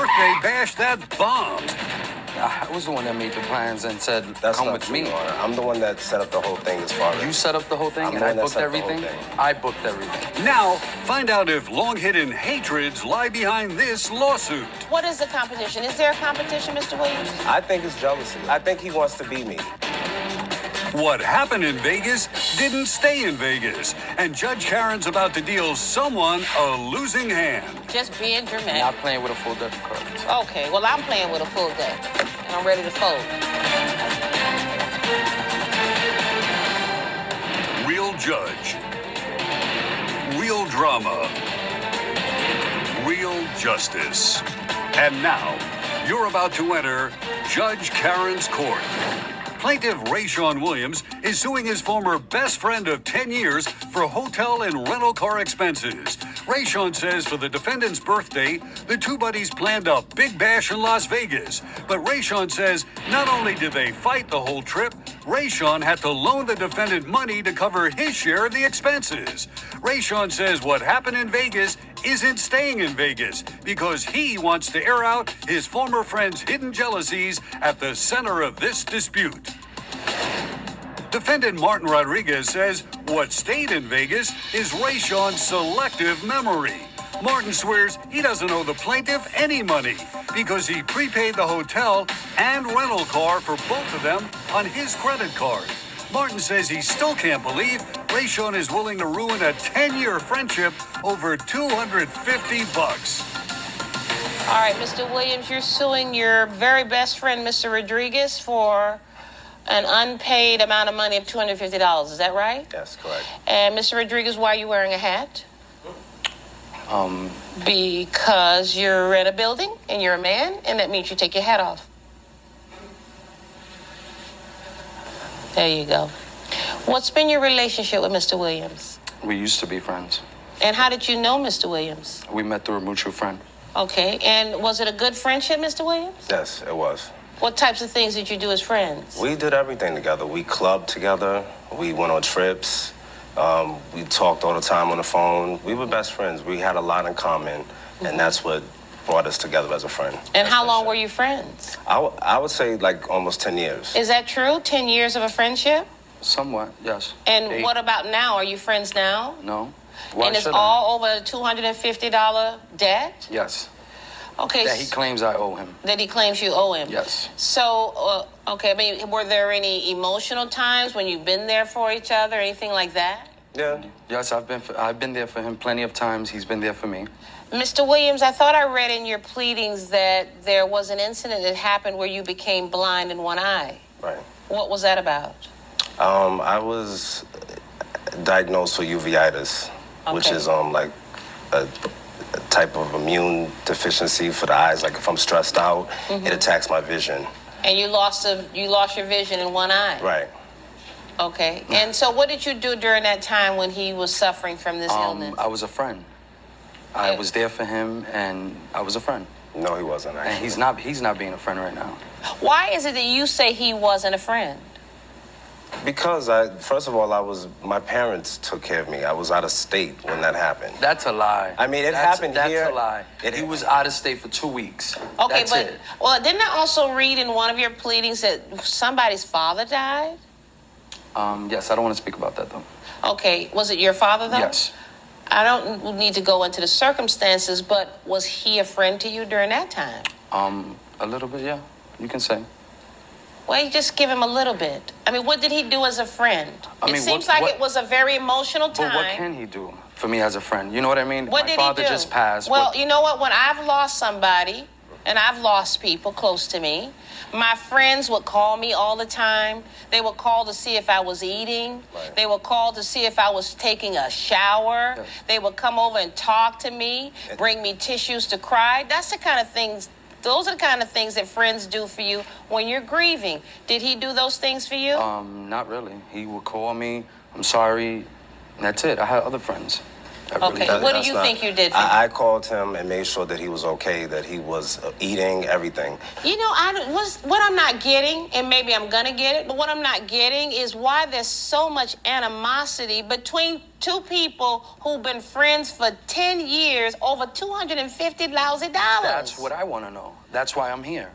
birthday bash that bombed. I was the one that made the plans and said, That's come not with true, me. Your Honor. I'm the one that set up the whole thing as far as... You set up the whole thing I'm and the I one that booked set up the whole everything? thing. I booked everything. Now, find out if long-hidden hatreds lie behind this lawsuit. What is the competition? Is there a competition, Mr. Williams? I think it's jealousy. I think he wants to be me. What happened in Vegas didn't stay in Vegas, and Judge Karen's about to deal someone a losing hand. Just being dramatic. Not playing with a full deck of cards. Okay, well, I'm playing with a full deck, and I'm ready to fold. Real judge. Real drama. Real justice. And now, you're about to enter Judge Karen's court. Plaintiff Rayshawn Williams is suing his former best friend of 10 years for hotel and rental car expenses. Rayshawn says for the defendant's birthday, the two buddies planned a big bash in Las Vegas. But Rayshawn says not only did they fight the whole trip, Rayshawn had to loan the defendant money to cover his share of the expenses. Rayshawn says what happened in Vegas isn't staying in Vegas because he wants to air out his former friend's hidden jealousies at the center of this dispute. Defendant Martin Rodriguez says what stayed in Vegas is Rayshawn's selective memory. Martin swears he doesn't owe the plaintiff any money because he prepaid the hotel and rental car for both of them on his credit card. Martin says he still can't believe Rayshawn is willing to ruin a 10-year friendship over $250. All right, Mr. Williams, you're suing your very best friend, Mr. Rodriguez, for an unpaid amount of money of $250. Is that right? That's correct. And Mr. Rodriguez, why are you wearing a hat? Because you're in a building and you're a man, and that means you take your hat off. There you go. What's been your relationship with Mr. Williams? We used to be friends. And how did you know Mr. Williams? We met through a mutual friend. Okay, and was it a good friendship, Mr. Williams? Yes, it was. What types of things did you do as friends? We did everything together. We clubbed together. We went on trips. We talked all the time on the phone. We were best friends. We had a lot in common, and that's what brought us together as a friend. And how long were you friends? I would say like almost 10 years. Is that true? 10 years of a friendship? Somewhat, yes. And 8. what about now? Are you friends now? No. Why And it's should I? all over a $250 debt? Yes. Okay. That he claims I owe him. That he claims you owe him? Yes. So, okay, I mean, were there any emotional times when you've been there for each other, anything like that? Yeah. Yes, I've been there for him plenty of times. He's been there for me. Mr. Williams, I thought I read in your pleadings that there was an incident that happened where you became blind in one eye. Right. What was that about? I was diagnosed with uveitis, which is like a type of immune deficiency for the eyes. Like if I'm stressed out, it attacks my vision. And you lost your vision in one eye. Right. Okay. And so what did you do during that time when he was suffering from this illness? I was a friend. I was there for him, and I was a friend. No, he wasn't. Actually. And he's not being a friend right now. Why is it that you say he wasn't a friend? Because first of all, my parents took care of me. I was out of state when that happened. That's a lie. I mean, it happened here. That's a lie. He was out of state for 2 weeks. Okay, that's but it. Well, didn't I also read in one of your pleadings that somebody's father died? Yes, I don't want to speak about that though. Okay, was it your father though? Yes. I don't need to go into the circumstances, but was he a friend to you during that time? A little bit, yeah. You can say. Well, you just give him a little bit. I mean, what did he do as a friend? It seems like it was a very emotional time. But what can he do for me as a friend? You know what I mean? What My did father he do? just passed. Well, you know what? When I've lost somebody, and I've lost people close to me, my friends would call me all the time. They would call to see if I was eating. Right. They would call to see if I was taking a shower. Yes. They would come over and talk to me, bring me tissues to cry. Those are the kind of things that friends do for you when you're grieving. Did he do those things for you? Not really. He would call me, I'm sorry, and that's it. I had other friends. Okay, what do you think you did for him? I called him and made sure that he was okay, that he was eating, everything. You know, what I'm not getting, and maybe I'm gonna get it, but what I'm not getting is why there's so much animosity between two people who've been friends for 10 years over $250,000. That's what I want to know. That's why I'm here.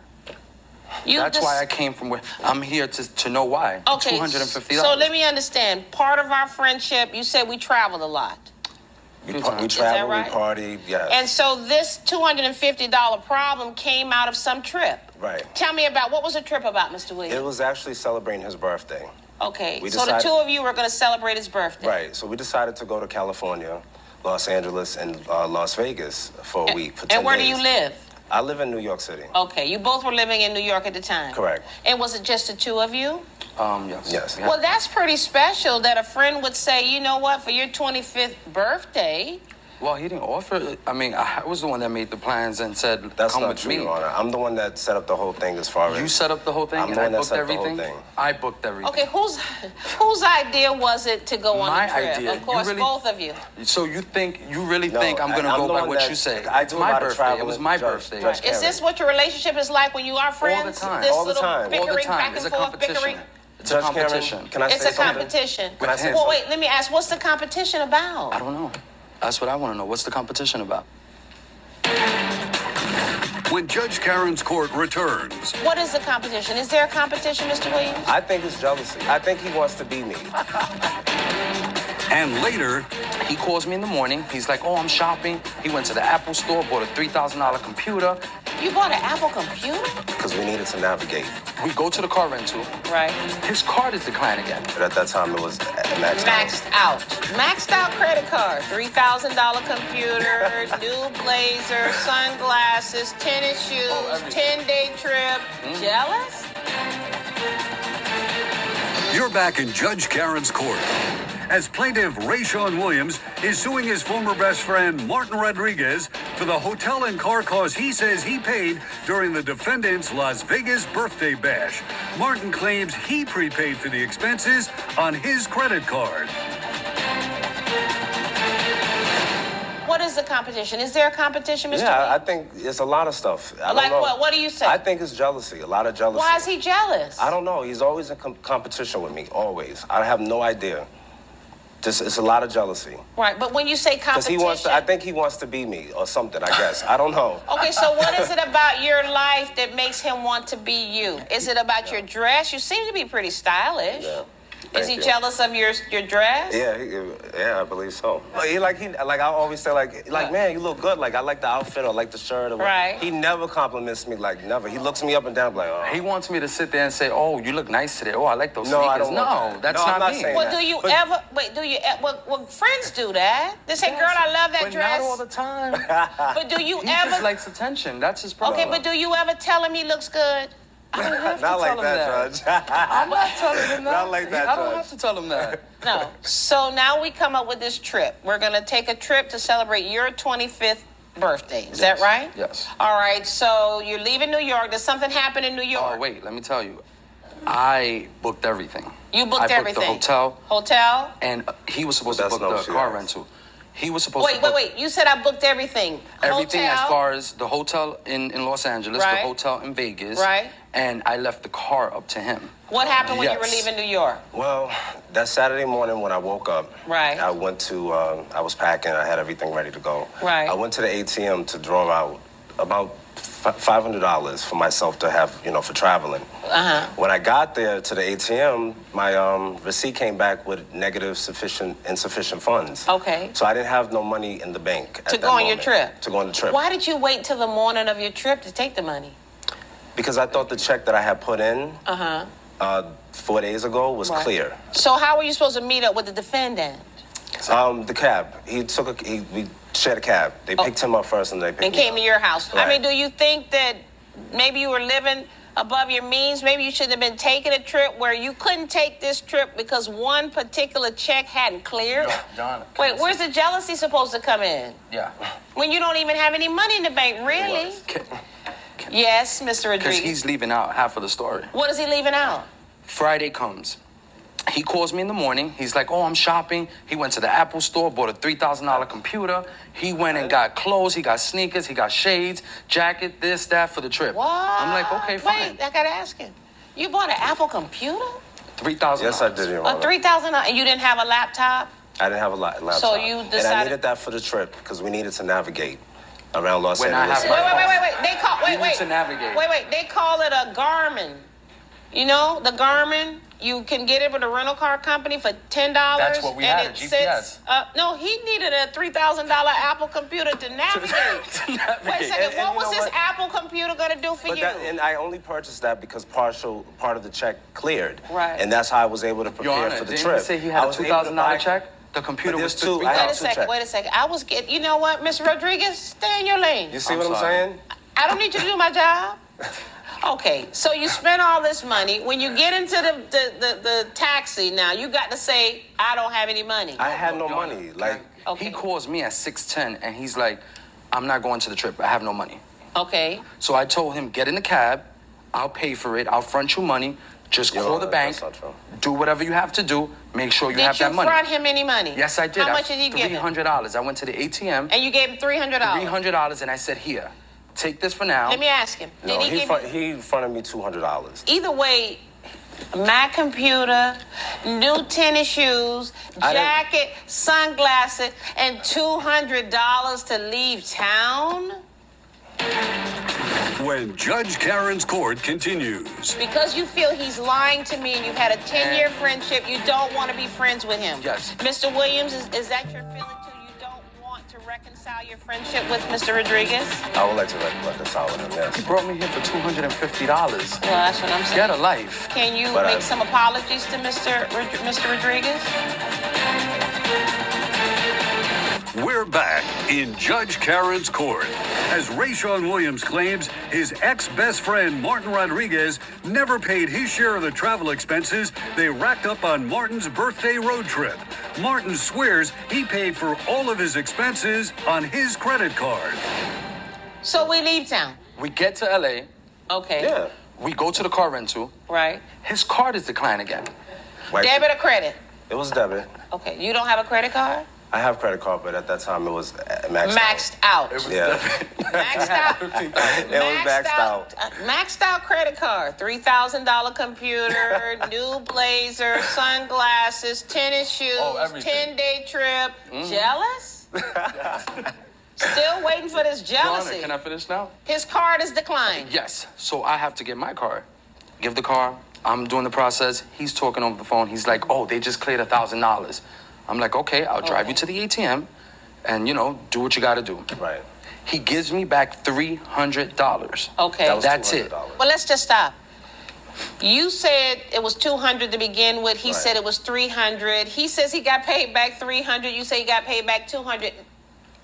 That's why I came from where I'm here to know why. Okay, $250. so let me understand. Part of our friendship, you said we traveled a lot. We traveled, right? we partied, yes. And so this $250 problem came out of some trip. Right. Tell me about, what was the trip about, Mr. Williams? It was actually celebrating his birthday. Okay, so the two of you were going to celebrate his birthday. Right, so we decided to go to California, Los Angeles, and Las Vegas for a week, for 10 days. And where do you live? I live in New York City. Okay, you both were living in New York at the time. Correct. And was it just the two of you? Yes. Yes. Well, that's pretty special that a friend would say, you know what, for your 25th birthday. Well, he didn't offer. I mean, I was the one that made the plans and said, That's come not with true, me. Your Honor. I'm the one that set up the whole thing as far as... You set up the whole thing I'm and the I one that booked set up the whole everything? thing. I booked everything. Okay, whose idea was it to go on My the trip? idea. Of course, You really- both of you. So you really No, think I'm going to I'm go the by one what that- you say? I It's do a my lot of birthday. It traveling, was my Judge. birthday. Judge Is this Karen. what your relationship is like when you are friends? time. This All the little time. All the bickering, time. back It's and a forth competition. bickering? It's a Judge Karen, competition. can I It's say a something? competition. Can I say Well, something? wait, let me ask, what's the competition about? I don't know. That's what I want to know. What's the competition about? When Judge Karen's court returns. What is the competition? Is there a competition, Mr. Williams? I think it's jealousy. I think he wants to be me. And later, He calls me in the morning. He's like, oh, I'm shopping. He went to the Apple store, bought a $3,000 computer. You bought an Apple computer? Because we needed to navigate. We go to the car rental. Right. His card is declined again. But at that time, it was maxed out. Maxed out. Maxed out credit card. $3,000 computer, new blazer, sunglasses, tennis shoes, everything. 10-day trip. Jealous? you're back in Judge Karen's court as plaintiff Rayshawn Williams is suing his former best friend Martin Rodriguez for the hotel and car costs he says he paid during the defendant's Las Vegas birthday bash. Martin claims he prepaid for the expenses on his credit card. What is the competition? Is there a competition, Mr. Yeah, I Williams? think it's a lot of stuff. I don't Like know. what? What do you say? I think it's jealousy, a lot of jealousy. Why is he jealous? I don't know. He's always in competition with me, always. I have no idea. Just, it's a lot of jealousy. Right, but when you say Because competition... I think he wants to be me or something, I guess. I don't know. Okay, so what is it about your life that makes him want to be you? Is it about your dress? You seem to be pretty stylish. Yeah. Is Thank he you. jealous of your dress? Yeah, I believe so. Like I always say, man, you look good. Like I like the outfit or like the shirt. Or Right. He never compliments me, like never. He looks me up and down, like, oh. He wants me to sit there and say, oh, you look nice today. Oh, I like those No, sneakers. I don't want that. That's No, I'm not me. saying Well, that. do you But- ever? Wait, do you? Well, friends do that. They say, "Girl, I love that But dress." not all the time. But do you He ever? just likes attention. That's his problem. Okay, but do you ever tell him he looks good? I don't have to Not tell like him that, Judge. I'm not telling him that. Not like that, I don't Judge. have to tell him that. No. So now we come up with this trip. We're gonna take a trip to celebrate your 25th birthday. Is that Yes. right? Yes. All right. So you're leaving New York. Does something happen in New York? Oh, wait, let me tell you. I booked everything. You booked I booked everything. the hotel, Hotel. and he was supposed to That's book no the shit. car rental. He was supposed to Wait, book wait, wait. You said I booked everything. everything Hotel, as far as the hotel in Los Angeles, Right. the hotel in Vegas, Right. and I left the car up to him. What happened when you were Yes. leaving New York? Well, that Saturday morning when I woke up, Right. I went to, I was packing, I had everything ready to go. Right. I went to the ATM to draw out about $500 for myself to have, for traveling. Uh-huh. When I got there to the ATM, my receipt came back with insufficient funds. Okay. So I didn't have no money in the bank at To that go on your moment. trip? To go on the trip. Why did you wait till the morning of your trip to take the money? Because I thought the check that I had put in Uh-huh. 4 days ago was Right. clear. So how were you supposed to meet up with the defendant? The cab. We shared a cab. They picked him up first and they picked And me came up. to your house. I Right. mean, do you think that maybe you were living above your means? Maybe you should have been taking a trip where you couldn't take this trip because one particular check hadn't cleared? John, Wait, where's the jealousy supposed to come in? Yeah. When you don't even have any money in the bank, really? Yes, Mr. Because Rodriguez. he's leaving out half of the story. What is he leaving out? Friday comes, He calls me in the morning. He's like, oh, I'm shopping. He went to the Apple store, bought a $3,000 computer. He went and got clothes. He got sneakers. He got shades, jacket, this, that for the trip. What? I'm like, okay, fine. Wait, I gotta ask him. You bought an Apple computer? $3,000. Yes, I did, Your Honor. $3,000, and you didn't have a laptop? I didn't have a laptop. So you And I decided- needed that for the trip because we needed to navigate around Los When I Angeles. have my- Wait. They call. You need to navigate. Wait. They call it a Garmin. You know the Garmin. You can get it with a rental car company for $10. That's what we had, a GPS. No, he needed a $3,000 Apple computer to navigate. To navigate. Wait a second. And what was you know this what? Apple computer gonna do for you? And I only purchased that because part of the check cleared. Right. And that's how I was able to Your prepare Honor, for the didn't trip. he say he I had a was able to buy- $2,000 check? The computer But was there's two- $3,000. I have Wait a second. I was getting. You know what, Miss Rodriguez, stay in your lane. You see I'm what I'm sorry. saying? I don't need you to do my job. Okay, so you spent all this money. When you get into the taxi now, you got to say, I don't have any money. I had no Your Honor, money. Like, Okay. He calls me at 6:10 and he's like, I'm not going to the trip. I have no money. Okay. So I told him, get in the cab. I'll pay for it. I'll front you money. Just Your call Honor, the bank. that's not true. Do whatever you have to do. Make sure you Did have you that money. front him any money? Yes, I did. How much did he give him? $300. I went to the ATM. And you gave him $300. $300, and I said, here, take this for now. Let me ask him. Did no, he give you? he fronted me $200. Either way, Mac computer, new tennis shoes, I didn't- jacket, sunglasses, and $200 to leave town? When Judge Karen's court continues. Because you feel he's lying to me and you've had a 10-year friendship, you don't want to be friends with him. Yes. Mr. Williams, is that your feeling too? You don't want to reconcile your friendship with Mr. Rodriguez? I would like to reconcile with him, He yes. brought me here for $250. Well, that's what I'm saying. Get a life. Can you But make some apologies to Mr. Rodriguez? We're back in Judge Karen's court as Rayshawn Williams claims his ex-best friend Martin Rodriguez never paid his share of the travel expenses they racked up on Martin's birthday road trip. Martin swears he paid for all of his expenses on his credit card. So we leave town. We get to LA. Okay. Yeah. We go to the car rental. Right. His card is declined again. Like, Debit or credit? It was debit. Okay. You don't have a credit card? I have credit card, but at that time it was maxed Maxed out. Yeah. Maxed out. It was maxed out. Maxed out credit card. $3,000 computer, new blazer, sunglasses, tennis shoes, everything. 10-day trip. Jealous? Still waiting for this Your Honor, jealousy. can I finish now? His card is declined. Yes. So I have to get my card. Give the car. I'm doing the process. He's talking over the phone. He's like, oh, they just cleared $1,000. I'm like, okay, I'll drive you to the ATM and, do what you got to do. Right. He gives me back $300. Okay. That was That's it. $200. Well, let's just stop. You said it was $200 to begin with. He Right. said it was $300. He says he got paid back $300. You say he got paid back $200.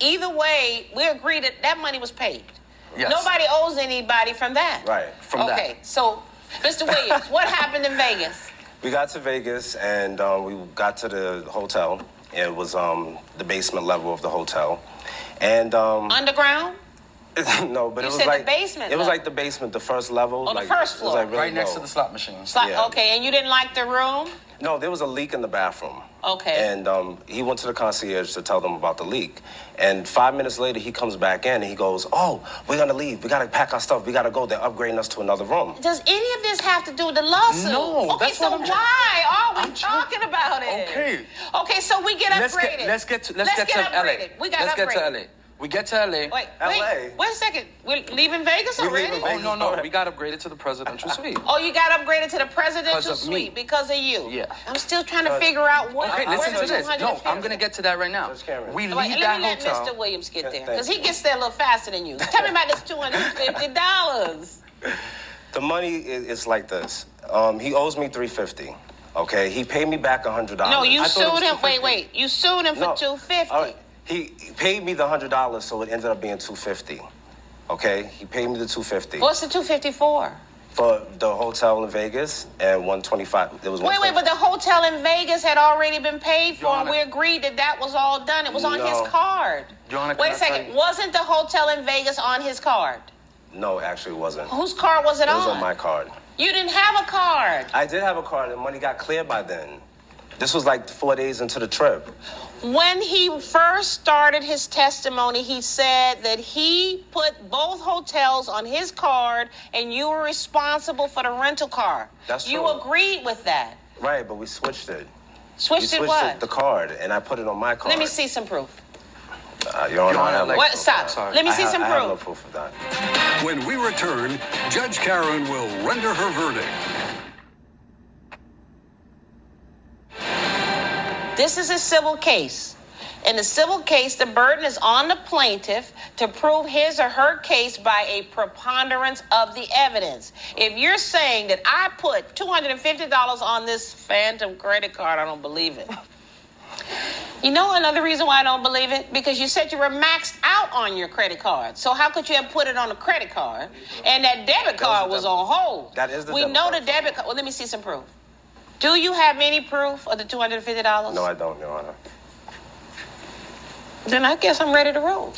Either way, we agree that that money was paid. Yes. Nobody owes anybody from that. Right. From that. Okay, so, Mr. Williams, what happened in Vegas? We got to Vegas and we got to the hotel. It was the basement level of the hotel. And Underground? no, but You it was said the like basement It was level. like the basement, the first level. On the like, first it was floor. like really Right next low. to the slot machines. Yeah. Okay, and you didn't like the room? No, there was a leak in the bathroom. Okay. And he went to the concierge to tell them about the leak. And 5 minutes later, he comes back in and he goes, oh, we're going to leave. We got to pack our stuff. We got to go. They're upgrading us to another room. Does any of this have to do with the lawsuit? No, Okay, that's so what I'm why are we I'm trying- talking about it? Okay. Okay, so we get upgraded. Let's get to LA. upgraded. We got Let's upgraded. get to LA. We get to LA. Wait, LA. wait a second. We're leaving Vegas We're already? leaving Oh, Vegas. no. Alright. We got upgraded to the presidential suite. Oh, you got upgraded to the presidential Because of me. suite because of you. Yeah. I'm still trying to figure out what. Okay, where listen the to this. No, 250 I'm going to get to that right now. Judge Cameron. We Wait, leave let that me let hotel. Mr. Williams get there Thank because he you. gets there a little faster than you. Tell me about this $250. The money is like this. He owes me $350. Okay, he paid me back $100. No, you I thought it was sued him. Wait, $250. wait. You sued him for No. $250. All right. He paid me the $100, so it ended up being $250. Okay, he paid me the $250 What's the $250 for? for the hotel in Vegas and $125. There was Wait, but the hotel in Vegas had already been paid for, Your and Honor. we agreed that that was all done. It was on No. his card. Your Honor, Wait can a I tell second. you- Wasn't the hotel in Vegas on his card? No, actually, it wasn't. Whose card was it It was on? on my card. You didn't have a card. I did have a card, and money got cleared by then. This was like 4 days into the trip. When he first started his testimony, he said that he put both hotels on his card and you were responsible for the rental car. That's You true. agreed with that. Right, but we switched it. Switched we it switched what? the card, and I put it on my card. Let me see some proof. Your Honor, I have no What? proof of Stop. that. Sorry. Let me see some I proof. have no proof of that. When we return, Judge Karen will render her verdict. This is a civil case. In the civil case, the burden is on the plaintiff to prove his or her case by a preponderance of the evidence. If you're saying that I put $250 on this phantom credit card, I don't believe it. You know another reason why I don't believe it? Because you said you were maxed out on your credit card. So how could you have put it on a credit card and that debit card was on hold? That is the We debit know card. the debit card. Well, let me see some proof. Do you have any proof of the $250? No, I don't, Your Honor. Then I guess I'm ready to roll.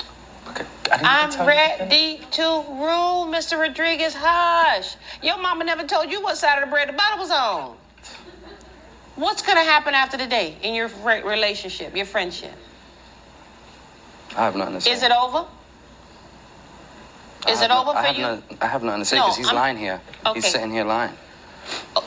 Okay. I'm ready to roll, Mr. Rodriguez. Hush. Your mama never told you what side of the bread the butter was on. What's going to happen after the day in your relationship, your friendship? I have nothing to say. Is it over? Is it over for you? I have nothing to say No, because he's I'm- lying here. Okay. He's sitting here lying.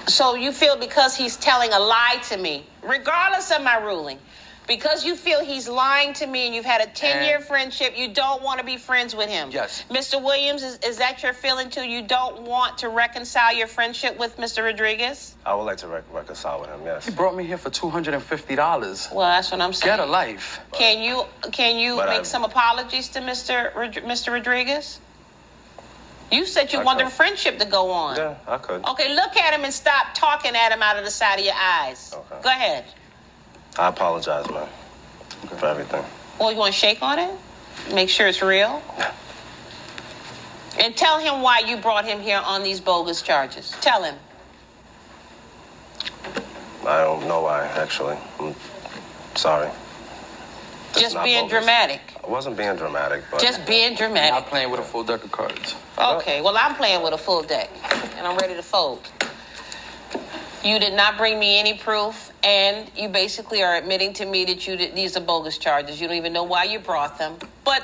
So you feel because he's telling a lie to me, regardless of my ruling, because you feel he's lying to me and you've had a 10-year And- friendship, you don't want to be friends with him? Yes. Mr. Williams, is that your feeling too? You don't want to reconcile your friendship with Mr. Rodriguez? I would like to reconcile with him, yes. He brought me here for $250. Well, that's what I'm saying. Get a life. Can you But make I- some apologies to Mr. Rodriguez? You said you I wanted could. a friendship to go on. Yeah, I could. Okay, look at him and stop talking at him out of the side of your eyes. Okay. Go ahead. I apologize, man, for everything. Well, you want to shake on it? Make sure it's real? And tell him why you brought him here on these bogus charges. Tell him. I don't know why, actually. I'm sorry. It's Just not being bogus. dramatic. I wasn't being dramatic, but Just being Not dramatic. playing with a full deck of cards. Okay, well, I'm playing with a full deck, and I'm ready to fold. You did not bring me any proof, and you basically are admitting to me that these are bogus charges. You don't even know why you brought them. But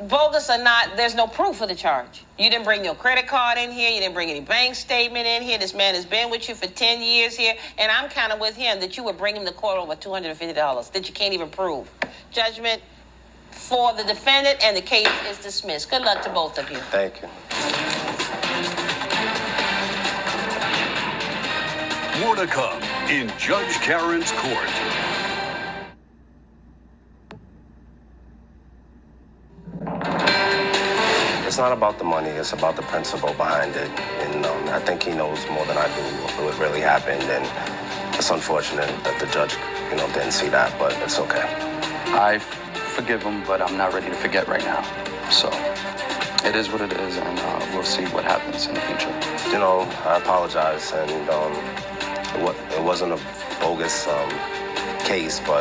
bogus or not, there's no proof of the charge. You didn't bring your credit card in here. You didn't bring any bank statement in here. This man has been with you for 10 years here, and I'm kind of with him that you would bring him to court over $250 that you can't even prove. Judgment for the defendant, and the case is dismissed. Good luck to both of you. thank you. More to come in Judge Karen's court. It's not about the money, it's about the principle behind it. And I think he knows more than I do what really happened. And it's unfortunate that the judge, didn't see that, but it's okay. I forgive him, but I'm not ready to forget right now. So it is what it is, and we'll see what happens in the future. I apologize, and it wasn't a bogus case, but